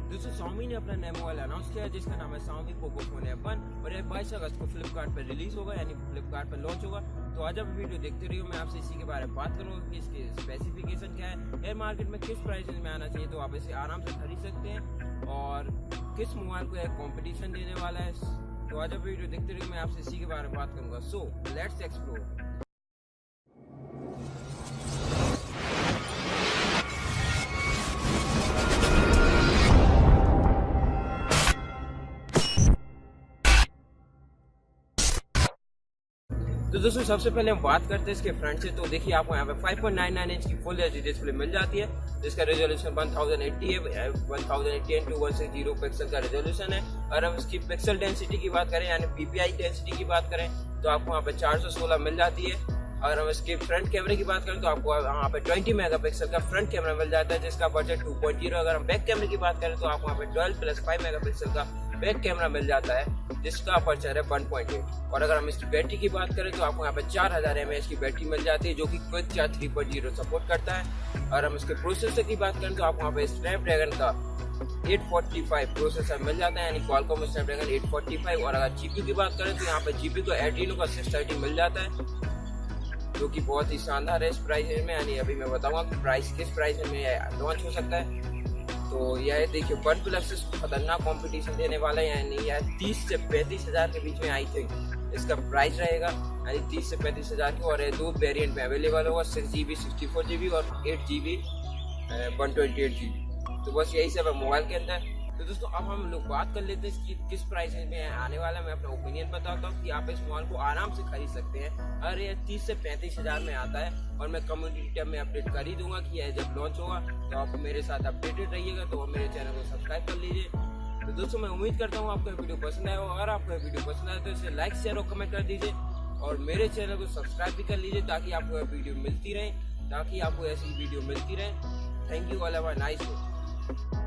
दोस्तों Xiaomi ने अपना नया मोबाइल अनाउंस किया है जिसका नाम है Xiaimi Pocophone F1 और ये 22 अगस्त को फ्लिपकार्ट पर रिलीज होगा, यानी फ्लिपकार्ट पर लॉन्च होगा। तो आज आप वीडियो देखते रहिए, मैं आपसे इसी के बारे में बात करूँगा कि इसके स्पेसिफिकेशन क्या है, एयर मार्केट में किस प्राइस में आना चाहिए तो आप इसे आराम से खरीद सकते हैं और किस मोबाइल को यह कॉम्पिटिशन देने वाला है। तो आज आप वीडियो देखते रहिए, मैं आपसे इसी के बारे में बात करूँगा। So let's explore. तो दोस्तों सबसे पहले हम बात करते हैं इसके फ्रंट से। तो देखिए आपको यहाँ पे 5.99 इंच की फुल एचडी डिस्प्ले मिल जाती है जिसका रेजोल्यूशन 1080 है, 1080x160 पिक्सल का रेजोल्यूशन है। और हम इसकी पिक्सल डेंसिटी की बात करें यानी पीपीआई डेंसिटी की बात करें तो आपको यहाँ पे 416 मिल जाती है। और हम इसके फ्रंट कैमरे की बात करें तो आपको यहाँ पे 20 मेगापिक्सल का फ्रंट कैमरा मिल जाता है जिसका बजट 2.0। अगर हम बैक कैमरे की बात करें तो आपको यहाँ पे 12+5 मेगापिक्सल का बैक कैमरा मिल जाता है जिसका अपर्चर है 1.8। और अगर हम इसकी बैटरी की बात करें तो आपको यहाँ पे 4000 mAh की बैटरी मिल जाती है जो कि क्विक चार्ज 3.0 सपोर्ट करता है। और हम इसके प्रोसेसर की बात करें तो आपको यहाँ पे स्नैपड्रैगन का 845 प्रोसेसर मिल जाता है, यानी क्वालकॉम स्नैपड्रैगन 845। और अगर जीपीयू की बात करें तो यहाँ पे जीपीयू को ADRENO का 630 मिल जाता है जो कि बहुत ही शानदार है इस प्राइस में। यानी अभी मैं बताऊंगा कि किस प्राइस में लॉन्च हो सकता है। तो यह देखिए वन प्लस खतरनाक कंपटीशन देने वाला है, यानी यह 30 से 35 हज़ार के बीच में आई थिंक इसका प्राइस रहेगा, यानी 30 से 35 हज़ार की। और दो वेरिएंट में अवेलेबल होगा, 6GB 64GB और 8GB 128GB। तो बस यही सब है मोबाइल के अंदर। तो दोस्तों अब हम लोग बात कर लेते हैं कि किस प्राइस में आने वाला है। मैं अपना ओपिनियन बताता हूँ कि आप इस मोबाइल को आराम से खरीद सकते हैं और ये 30 से 35 हज़ार में आता है। और मैं कम्युनिटी टैब में अपडेट कर ही दूंगा कि यह जब लॉन्च होगा तो आप मेरे साथ अपडेटेड रहिएगा। तो मेरे चैनल को सब्सक्राइब कर लीजिए। तो दोस्तों मैं उम्मीद करता हूँ आपको वीडियो पसंद आया हो। अगर आपको वीडियो पसंद आए तो इसे लाइक शेयर और कमेंट कर दीजिए और मेरे चैनल को सब्सक्राइब भी कर लीजिए ताकि आपको वीडियो मिलती रहे, ताकि आपको ऐसी वीडियो मिलती रहे। Thank you, all have a nice day.